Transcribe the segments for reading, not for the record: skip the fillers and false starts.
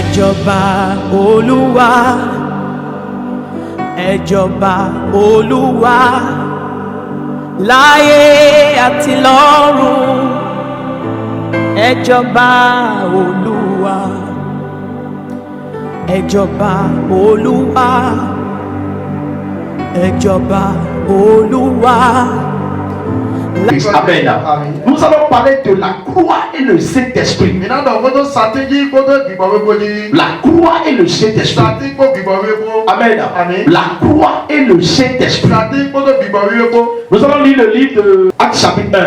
Ẹjọba Olúwa, ẹjọba Olúwa, láyé àti lọ́run. Ẹjọba Olúwa, ẹjọba Olúwa, ẹjọba Olúwa. Amen. Nous allons parler de la croix et le Saint-Esprit. La croix et le Saint-Esprit. Amen. La croix et le Saint-Esprit. Nous allons lire le livre de Actes chapitre 1.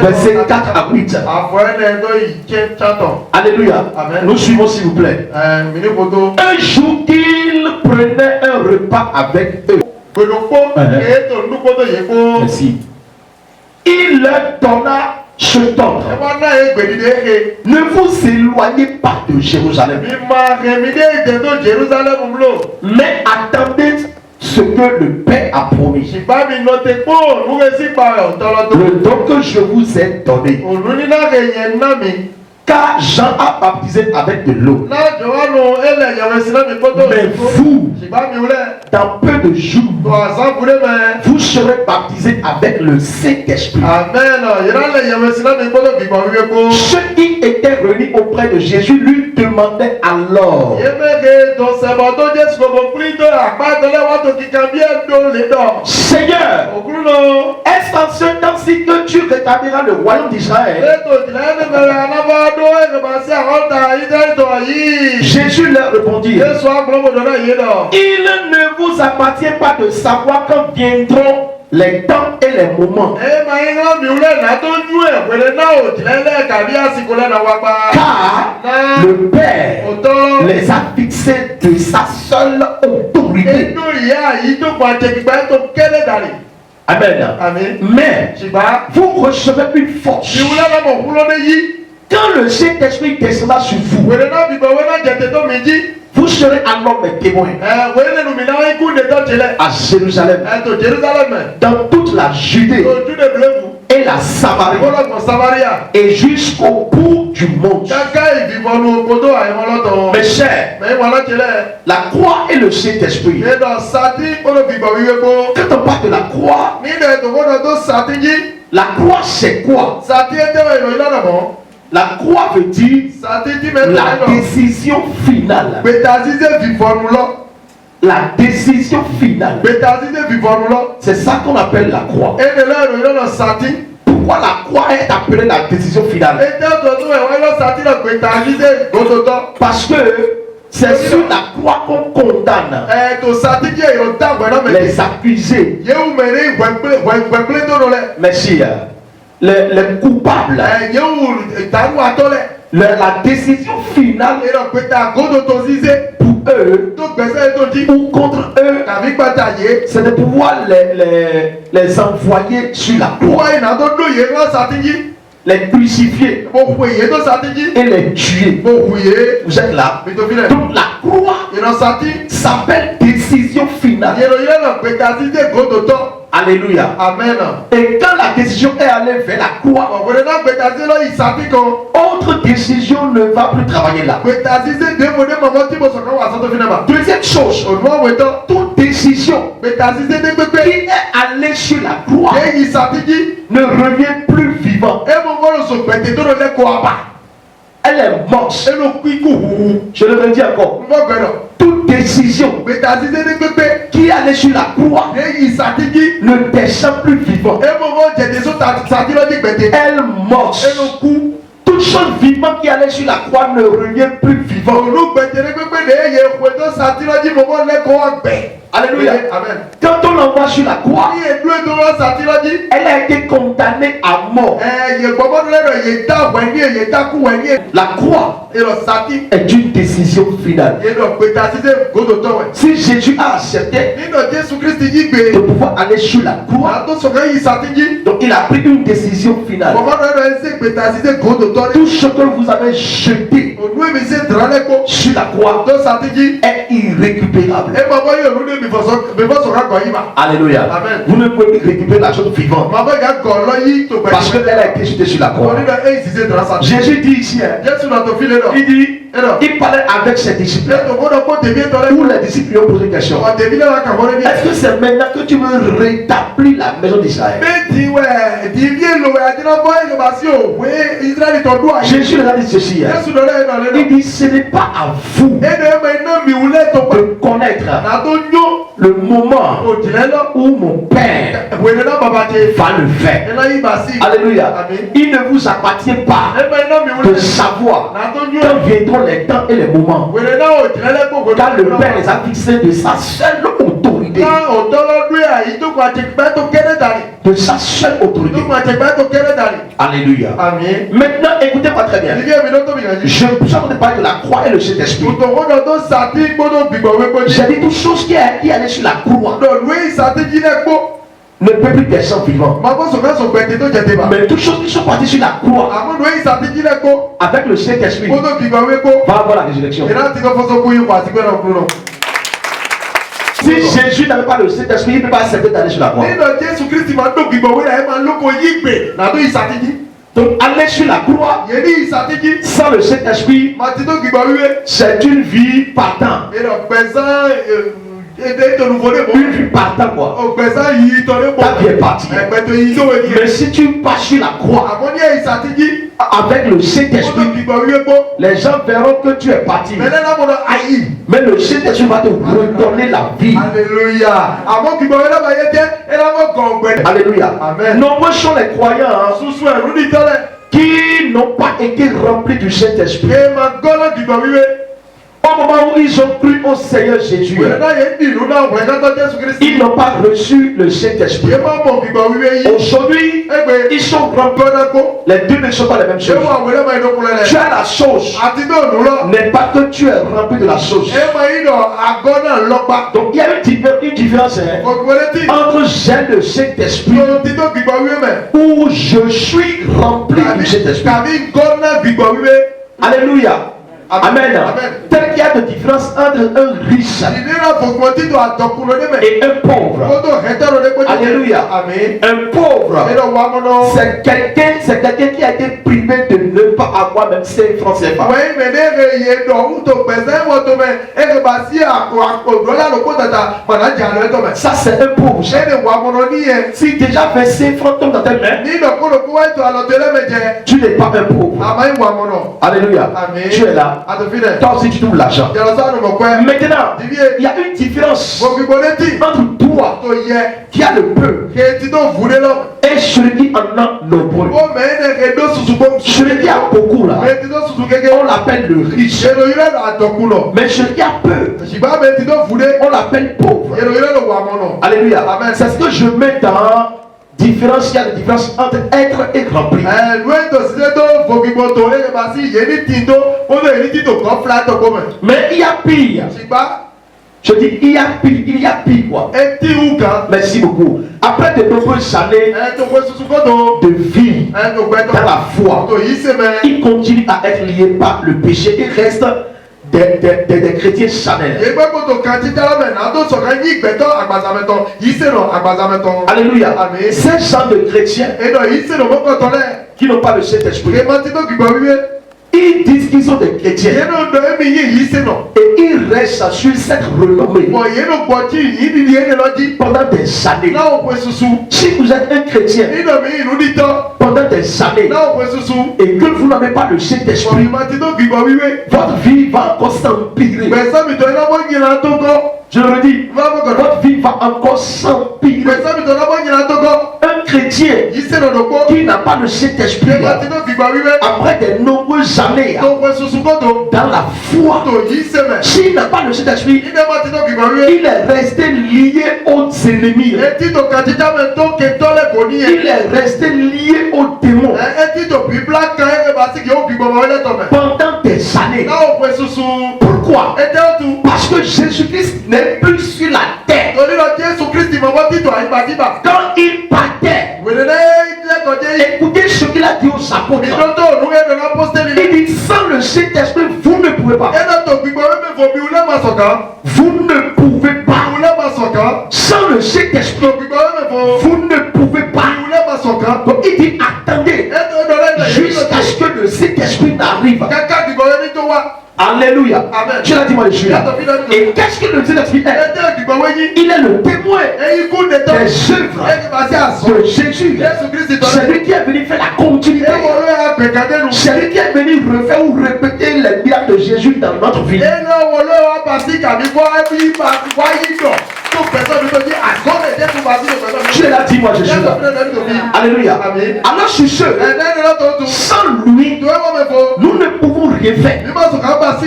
Verset 4 à 8. Alléluia. Nous suivons s'il vous plaît. Un jour qu'il prenait un repas avec eux. Merci. Il leur donna cet ordre: ne vous éloignez pas de Jérusalem, mais attendez ce que le Père a promis, le don que je vous ai donné. Car Jean a baptisé avec de l'eau, mais vous, dans peu de jours, vous serez baptisés avec le Saint-Esprit. Ceux qui étaient réunis auprès de Jésus lui demandaient alors: Seigneur, est-ce qu'en ce temps-ci que tu rétabliras le royaume d'Israël? Jésus leur répondit: il ne vous appartient pas de savoir quand viendront les temps et les moments, car le Père les a fixés de sa seule autorité. Amen. Mais vous recevez une force quand le Saint-Esprit descendra sur vous. Vous serez alors mes témoins à Jérusalem, dans toute la Judée et la Samarie, et jusqu'au bout du monde. Mes chers, la croix et le Saint-Esprit. Quand on parle de la croix, la croix c'est quoi? La croix veut dire la décision finale. La décision finale. C'est ça qu'on appelle la croix. Pourquoi la croix est appelée la décision finale? Parce que c'est sur la croix qu'on condamne les accusés. Merci. Les coupables. La décision finale pour eux ou contre eux, c'est de pouvoir les envoyer sur la croix, les crucifier et les tuer. Vous êtes là? Donc la croix s'appelle décision finale. Alléluia. Amen. Et quand la décision est allée vers la croix, autre décision ne va plus travailler là. Deuxième chose, toute décision qui est allée sur la croix ne revient plus vivant. Elle est morte. Je le redis encore. Toute décision qui est allée sur la croix ne descend plus vivant. Elle morte. Toute chose vivante qui allait sur la croix ne revient plus vivant. Alléluia. Amen. Quand on l'envoie sur la croix, elle a été condamnée à mort. La croix est une décision finale. Si Jésus a accepté de pouvoir aller sur la croix, donc il a pris une décision finale. Tout ce que vous avez jeté sur la croix est irrécupérable. Alléluia. Amen. Vous ne pouvez plus récupérer la chose vivante. Parce qu'elle a été jetée sur la croix. Jésus dit ici, hein, il dit, il parlait avec ses disciples. Où les disciples lui ont posé une question. Est-ce que c'est maintenant que tu veux rétablir la maison d'Israël? Jésus leur a dit ceci, hein. Il dit, ce n'est pas à vous de connaître le moment où mon Père va le faire. Alléluia. Il ne vous appartient pas de savoir quand viendront les temps et les moments, car le Père les a fixés de sa seule autorité. De sa seule autorité. Alléluia. Maintenant, écoutez-moi très bien. Je suis en train de parler de la croix et le Saint-Esprit. J'ai dit toute chose qui est allée sur la croix ne peut plus descendre vivant. Mais toutes choses qui sont parties sur la croix avec le Saint-Esprit va avoir la résurrection. Si Jésus n'avait pas le Saint-Esprit, il ne peut pas accepter d'aller sur la croix. Donc aller sur la croix sans le Saint-Esprit, c'est une vie partant. Une vie partant quoi. Ta vie est partie. Mais si tu passes sur la croix avec le Saint-Esprit, les gens verront que tu es parti. Mais le Saint-Esprit va te redonner la vie. Alléluia. Amen. Nombreux sont les croyants, hein, qui n'ont pas été remplis du Saint-Esprit. Au moment où ils ont cru au Seigneur Jésus, ils n'ont pas reçu le Saint-Esprit. Aujourd'hui, ils sont remplis. Les deux ne sont pas les mêmes choses. Tu as la sauce, n'est pas que tu es rempli de la sauce. Donc il y a une différence, hein, entre j'ai le Saint-Esprit où je suis rempli du Saint-Esprit. Alléluia. Amen. Tel qu'il y a de différence entre un riche et un pauvre. Alléluia. Un pauvre, c'est quelqu'un qui a été privé de ne pas avoir même 5 francs CFA. Ça c'est un pauvre. Si déjà 25 francs tombent dans tes mains, tu n'es pas un pauvre. Alléluia. Tu es là. Toi aussi tu trouves l'argent. Maintenant, il y a une différence entre toi qui a le peu et celui qui en a nombreux. Celui qui a beaucoup là, on l'appelle le riche. Mais celui qui a peu, on l'appelle pauvre. Alléluia. C'est ce que je mets dans différence, il y a une différence entre être et rempli. Mais il y a pire. Je dis il y a pire quoi. Merci beaucoup. Après de nombreuses années de vie dans la foi, il continue à être lié par le péché. Il reste des chrétiens charnels. Alléluia. Ces gens de chrétiens qui n'ont pas le Saint-Esprit, ils disent qu'ils sont des chrétiens et ils restent sur cette renommée pendant des années. Si vous êtes un chrétien pendant des années et que vous n'avez pas le Saint-Esprit, votre vie va encore s'empirer. Je le redis, votre vie va encore s'empirer. Un chrétien qui n'a pas le Saint-Esprit, après de nombreuses années dans la foi, s'il n'a pas le Saint-Esprit, il est resté lié aux ennemis. Il est resté lié aux démons pendant des années. Pourquoi? Parce que Jésus-Christ n'est plus sur la terre. Quand il partait, écoutez ce qu'il a dit aux apôtres. Il dit sans le Saint-Esprit, vous ne pouvez pas. Vous ne pouvez pas. sans le Saint-Esprit, vous ne pouvez pas. Donc il dit attendez jusqu'à ce que le Saint-Esprit n'arrive. Alléluia. Amen. Tu l'as dit, moi, je suis là. Et qu'est-ce que le Saint-Esprit est? Il est le témoin des œuvres de Jésus. C'est lui qui est venu faire la continuité. C'est lui qui est venu refaire ou répéter les miracles de Jésus dans notre vie. Tu l'as dit, moi, je suis là. Alléluia. Alors, je suis sûr, sans lui, nous ne pouvons rien faire.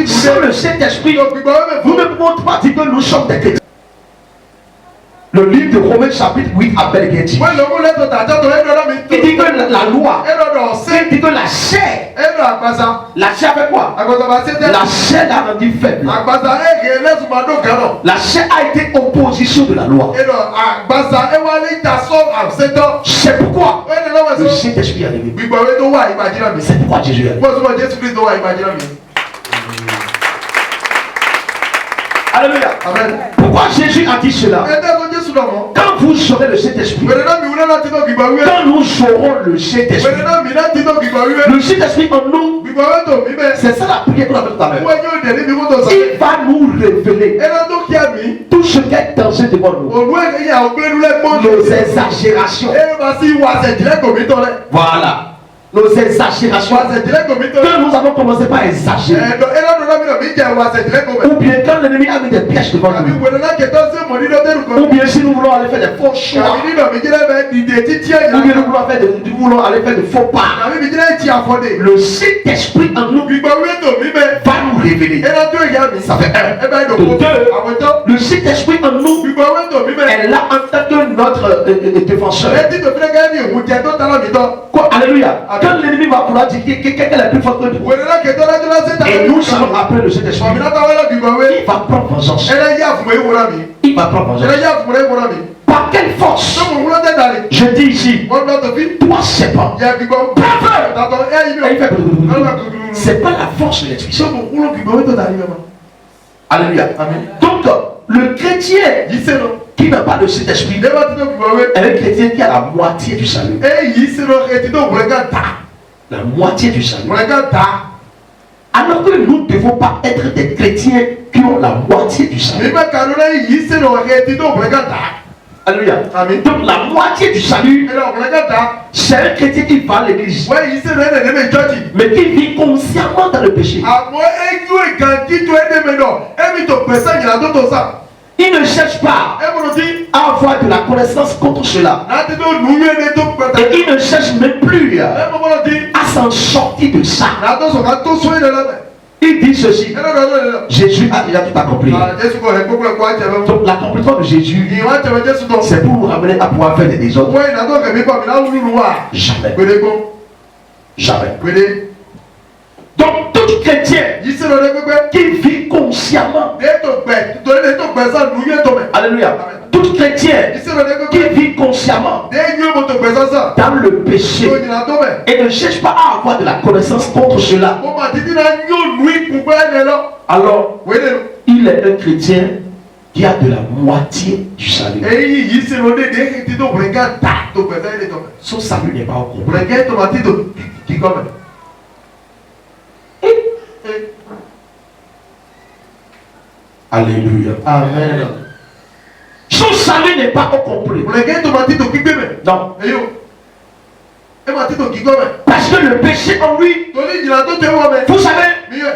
Sans le Saint-Esprit, nous ne pouvons pas dire que nous sommes des chrétiens. Le livre de Romains chapitre 8 a bel et bien dit. Il dit que la loi, il dit que la chair fait quoi? La chair l'a rendu faible. La chair a été opposition de la loi. C'est pourquoi le Saint-Esprit est arrivé. C'est pourquoi Jésus est arrivé. Alléluia. Amen. Pourquoi Jésus a dit cela? Quand vous aurez le Saint-Esprit, quand nous aurons le Saint-Esprit, le Saint-Esprit en nous, c'est ça la prière qu'on a fait tout à l'heure. Il va nous révéler tout ce qui est danger devant nous, nos exagérations. Voilà. Nos exagérations. Quand nous avons commencé par exagérer, ou bien quand l'ennemi a mis des pièges devant nous, ou bien si nous voulons aller faire des faux choix, ou bien nous voulons aller faire de faux pas, le Saint-Esprit en nous va nous révéler. Ça fait un. De deux, le Saint-Esprit en nous est là en tant que notre défenseur. Quoi? Alléluia. Quand l'ennemi va vouloir dire quelqu'un est plus fort que nous, et nous sommes après le Saint-Esprit, il va prendre vengeance. Il va prendre vengeance. Par quelle force? Je dis ici, toi c'est pas. C'est pas la force de l'esprit. Alléluia. Donc, le chrétien qui n'a pas de cet esprit est un chrétien qui a la moitié du salut. La moitié du salut. Alors que nous ne devons pas être des chrétiens qui ont la moitié du salut. Alléluia. Donc la moitié du salut, c'est un chrétien qui va à l'église, mais qui vit consciemment dans le péché. Il ne cherche pas à avoir de la connaissance contre cela. Et il ne cherche même plus à s'en sortir de ça. Il dit ceci: Jésus a déjà tout accompli. Donc l'accomplissement de Jésus, c'est pour nous ramener à pouvoir faire des désordres. Jamais. Jamais. Donc tout chrétien qui vit consciemment, alléluia, tout chrétien qui vit consciemment dans le péché et ne cherche pas à avoir de la connaissance contre cela, alors il est un chrétien qui a de la moitié du salut. Son salut n'est pas au complet. Alléluia. Amen. Son salut n'est pas au complet. Non. Parce que le péché en lui, vous savez,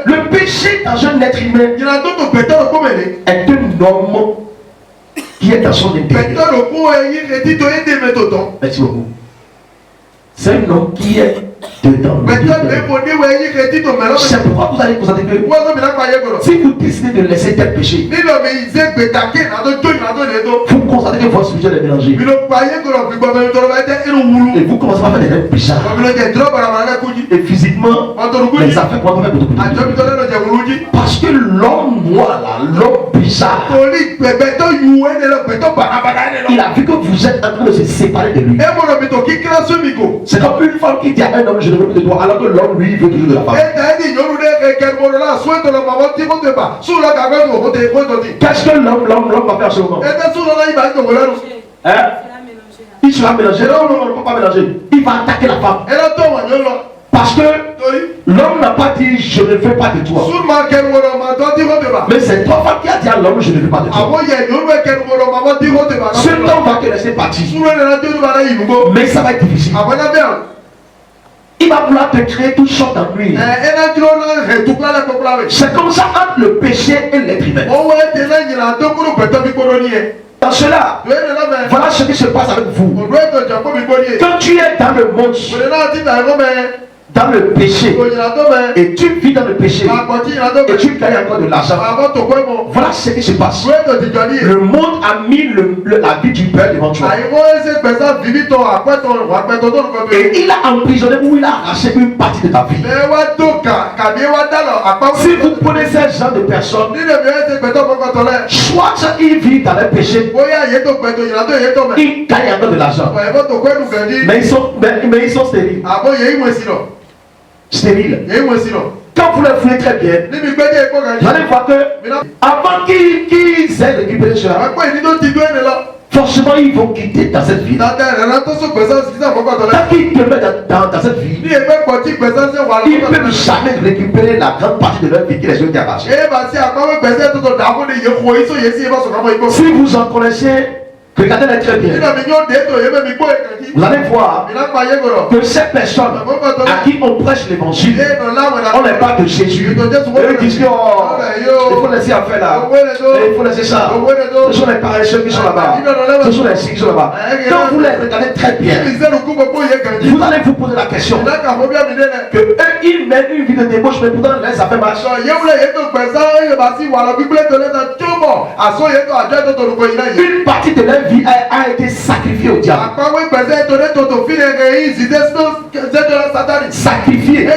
le péché dans un être humain est un homme qui est dans son intérieur. Merci beaucoup. C'est un homme qui est dedans. C'est pourquoi vous allez constater que si vous décidez de laisser tel péché, vous constatez que votre spirituel est mélangé. Et vous commencez à faire des rêves bizarres. Et physiquement, les affaires commencent à faire beaucoup. Parce que l'homme là, l'homme bizarre, il a vu que vous êtes en train de se séparer de lui. C'est comme une femme qui dit à un homme, je ne veux plus de toi. Alors que l'homme, lui, veut toujours de la femme. Qu'est-ce que l'homme va faire en ce moment? Hein? Il sera mélangé. Non, on ne peut pas mélanger. Il va attaquer la femme. Parce que l'homme n'a pas dit je ne veux pas de toi. Mais c'est toi femme qui a dit à l'homme je ne veux pas de toi. Ce homme va te laisser partir. Mais ça va être difficile. Il va vouloir te créer toute sorte d'ennui. C'est comme ça entre le péché et l'être humain. Dans cela, voilà ce qui se passe avec vous. Quand tu es dans le monde, dans le péché, et tu vis dans le péché, et tu gagnes encore de l'argent, voilà ce qui se passe. Le monde a mis la vie du père devant toi. Et il a emprisonné ou il a arraché une partie de ta vie. Si vous prenez ces genre de personnes, soit ils vivent dans le péché, ils gagnent encore de l'argent, mais ils sont stériles. Stérile. Quand vous le voulez très bien, vous allez voir que avant qu'ils aient récupéré cela, forcément ils vont quitter dans cette vie. Tant qu'ils demeurent dans cette vie, ils ne peuvent jamais récupérer la grande partie de leur vie qui les a été arrachée. Si vous en connaissez, regardez-les très bien. Vous allez voir que ces personnes à qui on prêche l'évangile, on les parle de Jésus. Et ils disent oh, il faut laisser affaire là. Il faut laisser ça. Ce sont les paresseux qui sont là-bas. Ce sont les signes qui sont là-bas. Quand vous les regardez très bien, vous allez vous poser la question que eux, ils mènent une vie de débauche, mais pourtant les affaires marchent. Une partie de leur vie a été sacrifiée au diable. Sacrifiée.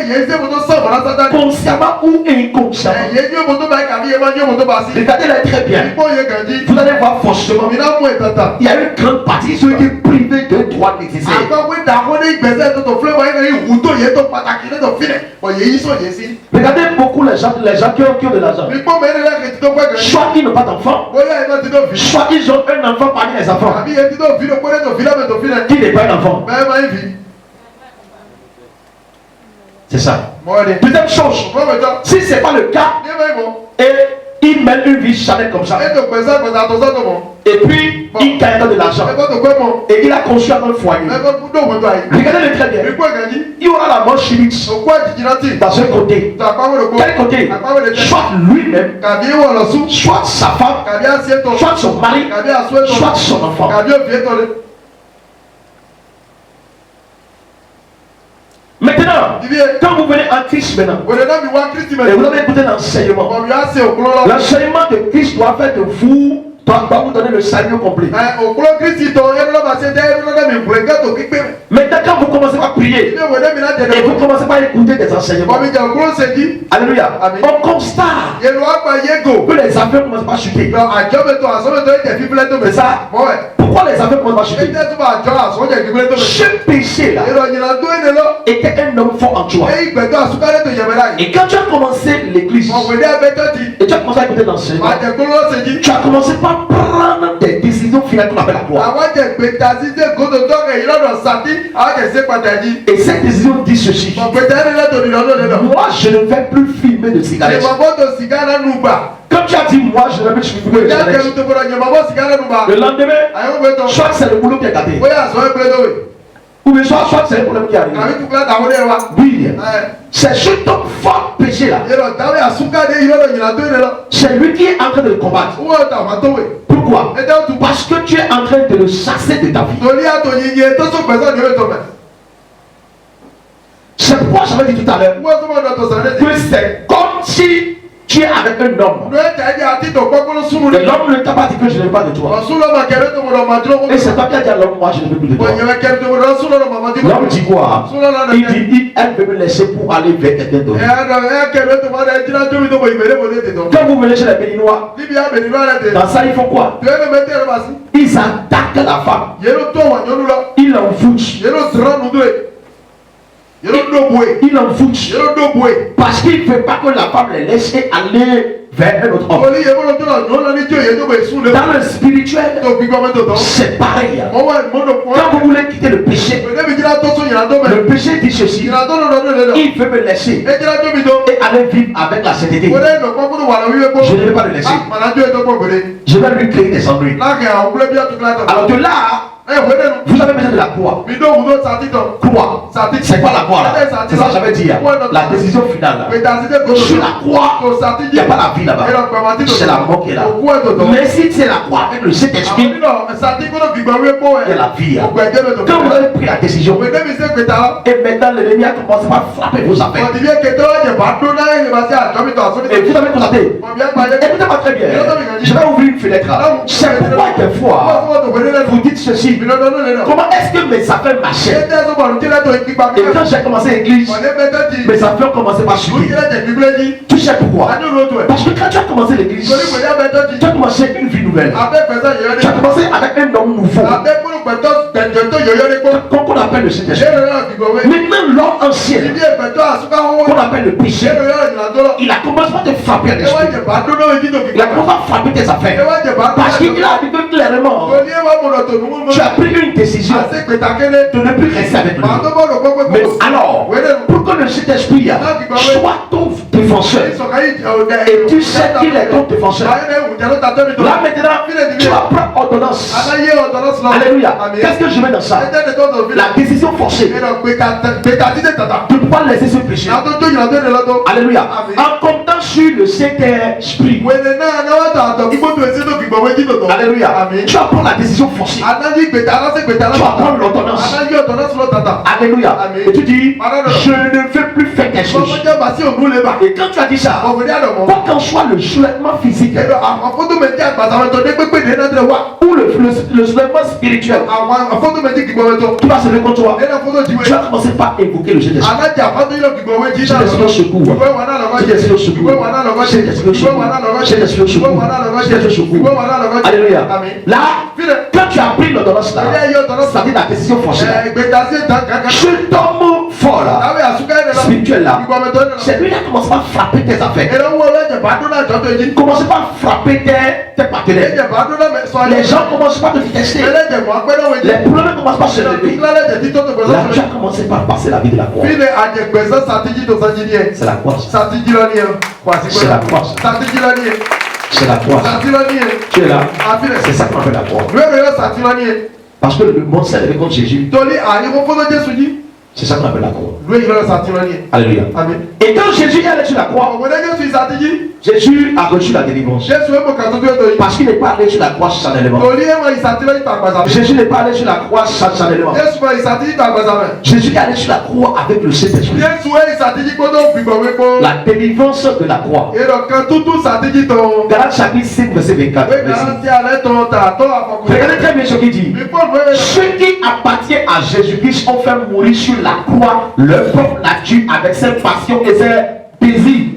Consciemment ou inconsciemment. Regardez-les très bien. Vous allez voir forcément. Il y a une grande partie qui ont été privés de droits nécessaires. Regardez beaucoup les gens qui ont de l'argent. Soit ils n'ont pas d'enfants, soit ils ont un enfant parmi les enfants qui n'est pas un enfant. C'est ça. Deuxième chose, si ce n'est pas le cas, et il mène une vie charnelle comme ça, et puis il gagne de l'argent, et il a construit un foyer. Regardez-le très bien. Il y aura la mort chimique dans ce côté. Quel côté? Soit lui-même, soit sa femme, soit son mari, soit son enfant. Maintenant, quand vous venez en Christ maintenant, et vous avez écouté l'enseignement, l'enseignement de Christ doit faire de vous, doit vous donner le salut complet. Maintenant, quand vous commencez à prier, et vous commencez à écouter des enseignements, alléluia, on constate que les affaires commencent à chuter. C'est ça. Pourquoi les affaires commencent à chuter? Ce péché-là était un homme fort en toi. Et quand tu as commencé l'église, et tu as commencé à écouter l'enseignement, tu as commencé par prendre des décisions finales qu'on appelle la gloire. Et cette décision dit ceci: moi je ne vais plus fumer de cigarettes. Comme tu as dit, moi je ne vais plus fumer de cigarettes. Le lendemain, soit c'est le boulot qui est gâté, ou bien soit c'est le problème qui arrive. Oui, c'est ce ton fort péché là. C'est lui qui est en train de le combattre. Pourquoi? Parce que tu es en train de le chasser de ta vie. C'est pourquoi j'avais dit tout à l'heure que c'est comme si tu es avec un homme. Et l'homme ne t'a pas dit que je ne veux pas de toi. Et c'est toi qui as dit à l'homme, moi je ne veux plus de toi. L'homme dit quoi? Il dit, elle veut me laisser pour aller vers quelqu'un d'autre. Quand vous venez chez les Béninois, dans ça ils font quoi? Ils attaquent la femme. Ils l'envoûtent. Il envoûte. Parce qu'il ne veut pas que la femme les laisse aller vers un autre homme. Dans le spirituel, c'est pareil. Quand vous voulez quitter le péché, le péché dit ceci: il veut me laisser et aller vivre avec la sainteté. Je ne vais pas le laisser. Je vais lui créer des ennuis. Alors que là, vous avez besoin de la croix. Croix. C'est quoi la croix là? C'est ça que j'avais dit. La décision finale. Sur la croix, il n'y a pas la vie là-bas. C'est la mort qui est là. Mais si c'est la croix avec le Saint-Esprit, il y a la vie. Quand vous avez pris la décision, et maintenant l'ennemi a commencé à frapper vos affaires. Et vous avez constaté. Écoutez-moi très bien. Je vais ouvrir une fenêtre. C'est pourquoi des fois, vous dites ceci: comment est-ce que mes affaires marchaient? Et quand j'ai commencé l'église, mes affaires ont commencé par chuter. Tu sais pourquoi? Parce que quand tu as commencé l'église, tu as commencé une vie nouvelle. Tu as commencé avec un homme nouveau qu'on appelle le Saint-Esprit. Maintenant, l'homme ancien qu'on appelle le péché, il a commencé à te frapper à l'esprit. Il a commencé à frapper tes affaires. Parce qu'il a dit clairement: tu as pris une décision de ne plus rester avec lui. Mais alors, pour que le Saint-Esprit soit ton défenseur, et tu sais qu'il est ton défenseur, là maintenant, tu vas prendre ordonnance. Alléluia. Qu'est-ce que je mets dans ça? La décision forcée de ne pas laisser ce péché. Alléluia. En comptant sur le Saint-Esprit. Alléluia. Tu vas prendre la décision forcée. Tu vas prendre l'ordonnance. Alléluia. Et tu dis: je ne veux plus faire quelque chose. Et quand tu as dit ça, quoi qu'en soit le soulèvement physique ou le soulèvement spirituel, tu vas se lever contre toi. Tu vas commencer par évoquer le Saint-Esprit. Saint-Esprit au secours. Saint-Esprit au secours. Saint-Esprit au secours. Saint-Esprit au secours. Saint-Esprit au secours. Alléluia. Là, quand tu as pris l'ordonnance là, ça dit la décision forcée là, je tombe fort là, spirituel là, c'est lui qui a commencé à frapper tes affaires. Commence pas à frapper tes partenaires. Les gens commencent pas à te détester. Les problèmes commencent pas à se lever. Là, tu as commencé par passer la vie de la croix. C'est la croix. C'est la croix. C'est la croix. Tu es là. C'est ça qu'on appelle la croix. Parce que le monde s'est levé contre Jésus. C'est ça qu'on appelle la croix. Alléluia. Et quand Jésus est allé sur la croix, Jésus a reçu la délivrance. Parce qu'il n'est pas allé sur la croix chanellement. Jésus n'est pas allé sur la croix chanellement. Jésus est allé sur la croix avec le Saint-Esprit. La délivrance de la croix. Galates chapitre 5 verset 24. Regardez très bien ce qu'il dit. Ceux qui appartiennent à Jésus-Christ ont fait mourir sur la croix leur propre nature avec ses passions et ses désirs.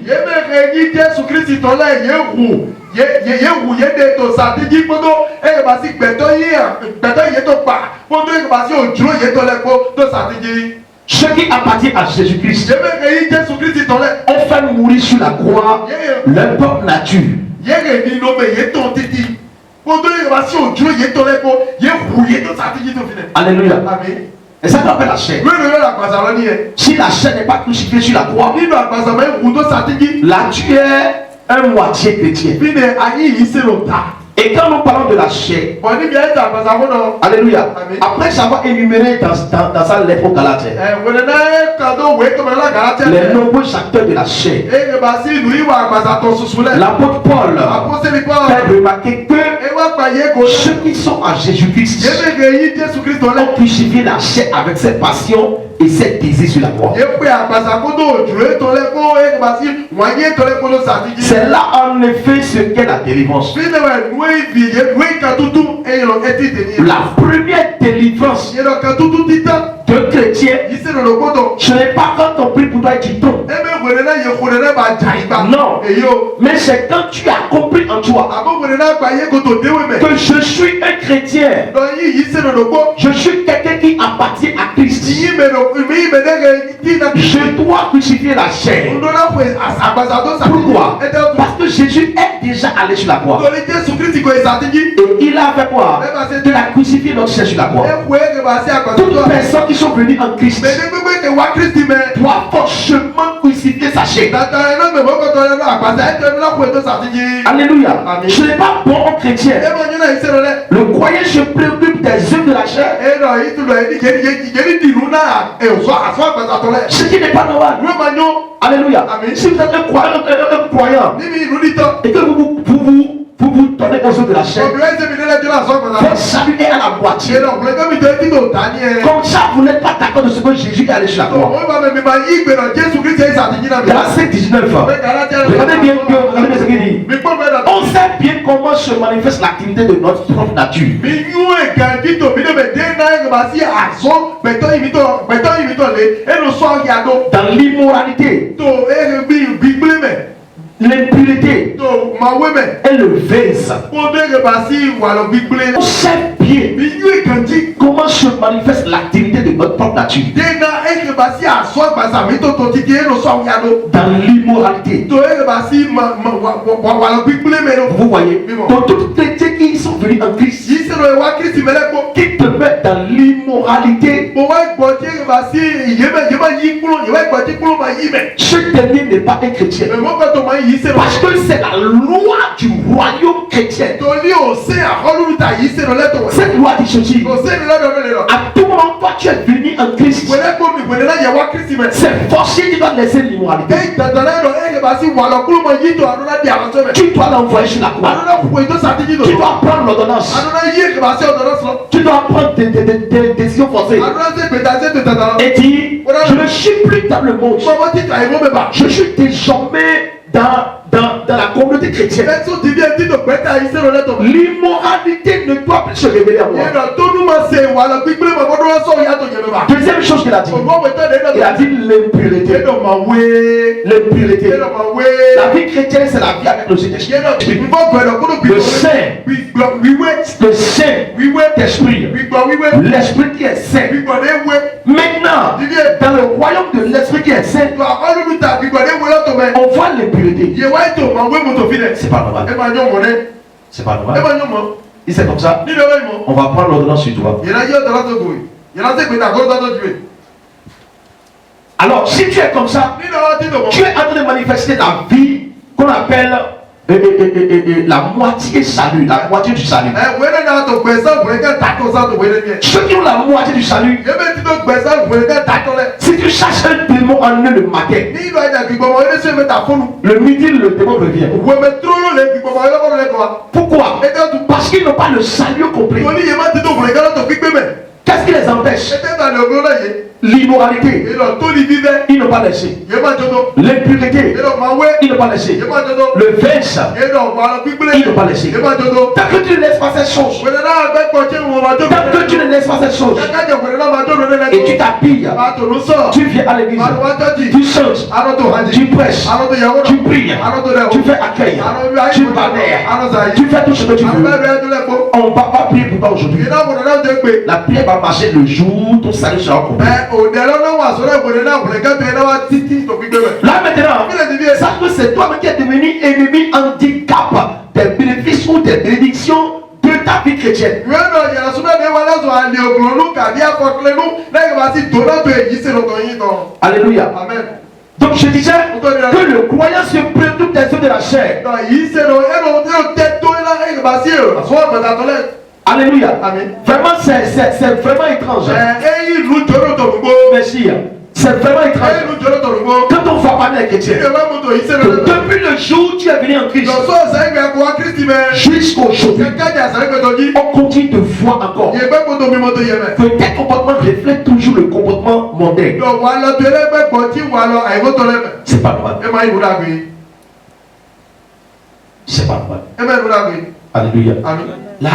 Ceux qui appartiennent à Jésus-Christ ont fait mourir sur la croix leur propre nature. Alléluia. Et ça s'appelle la chair. Si la chair n'est pas crucifiée sur la croix, là tu es un moitié chrétien. Et quand nous parlons de la chair, alléluia, après avoir énuméré dans sa lettre aux Galates les nombreux acteurs de la chair, l'apôtre Paul fait remarquer que ceux qui sont à Jésus-Christ ont crucifié la chair avec ses passions et ses désirs sur la croix. C'est là en effet ce qu'est la délivrance. La première délivrance de chrétien, ce n'est pas quand on prie pour toi et tu tombes. Non, mais c'est quand tu as compris en toi que je suis un chrétien. Je suis quelqu'un qui appartient à Christ. Je dois crucifier la chair. Pourquoi? Parce que Jésus est déjà allé sur la croix. Et il a fait quoi? Il a crucifié notre chair sur la croix. Toutes les personnes qui sont venues en Christ doivent forcément crucifier sa chair. Alléluia. Je n'ai pas bon en chrétien. Le croyant se préoccupe des œuvres de la chair. Ce qui n'est pas normal. Alléluia. Si vous êtes un croyant et que vous donnez aux œuvres de la chair, votre salut est à la moitié. Comme ça, vous n'êtes pas d'accord de ce que Jésus est allé sur la croix. Verset 19. Regardez bien ce qu'il dit. On sait bien comment se manifeste l'activité de notre propre nature. Dans l'immoralité, l'impureté et le vice. On sait bien comment se manifeste l'activité de notre propre nature. Dans l'immoralité. Vous voyez, donc tous les chrétiens qui sont venus en Christ, qui te mettent dans l'immoralité, ce dernier n'est pas un chrétien. Parce que c'est la loi du royaume chrétien. Cette loi dit ceci. À tout moment, toi tu es venu en Christ. C'est forcé, tu dois laisser l'immoralité. Tu dois l'envoyer sur la croix. Tu dois prendre l'ordonnance. Tu dois prendre des décisions forcées. Et dire, je ne suis plus dans le monde. Je suis désormais dans la communauté chrétienne. L'immoralité ne doit plus se révéler à moi. Deuxième chose qu'il a dit, il a dit l'impureté. L'impureté. La vie chrétienne, c'est la vie avec le Saint-Esprit. Le Saint, d'esprit, l'Esprit qui est saint. Maintenant, dans le royaume de l'Esprit qui est saint, on voit l'impureté. C'est pas normal. C'est pas normal. Et c'est comme ça. On va prendre l'ordonnance sur toi. Alors, si tu es comme ça, tu es en train de manifester ta vie qu'on appelle la moitié salut, la moitié du salut. Ceux qui ont la moitié du salut, si tu cherches un démon en eux le matin, le midi le démon revient. Pourquoi? Parce qu'ils n'ont pas le salut complet. Qu'est-ce qui les empêche? L'immoralité, ils n'ont pas laissé. L'impureté, ils n'ont pas laissé. Le vice, ils n'ont pas laissé. Tant que tu ne laisses pas ces choses, tant que tu ne laisses pas ces choses, et tu t'habilles, tu viens à l'église, tu chantes, tu prêches, tu pries, tu fais accueil, tu banères, tu fais tout ce que tu veux. On ne va pas prier pour toi aujourd'hui. La prière va marcher le jour où ton salut sera complet. Là maintenant, sache que c'est toi qui es devenu ennemi handicap des bénéfices ou des bénédictions de ta vie chrétienne. Alléluia. Amen. Donc je disais que le croyant se préoccupe des œuvres de la chair. Alléluia. Amen. Vraiment, c'est vraiment étrange. Merci. C'est vraiment étrange. Quand on va parler avec chrétien, depuis le jour où tu es venu en Christ jusqu'au jour, on continue de voir encore que tes comportements reflètent toujours le comportement mondain. C'est pas normal. C'est pas normal. Alléluia. Là,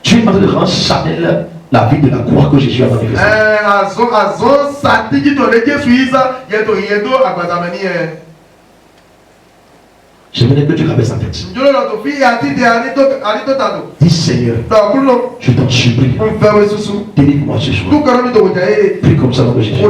tu es en train de rendre Chanel la vie de la croix que Jésus a manifestée. J'aimerais que tu rabaisses ta tête. Dis Seigneur, je t'en supplie. Délivre-moi ce soir. Prie comme ça dans le Jésus.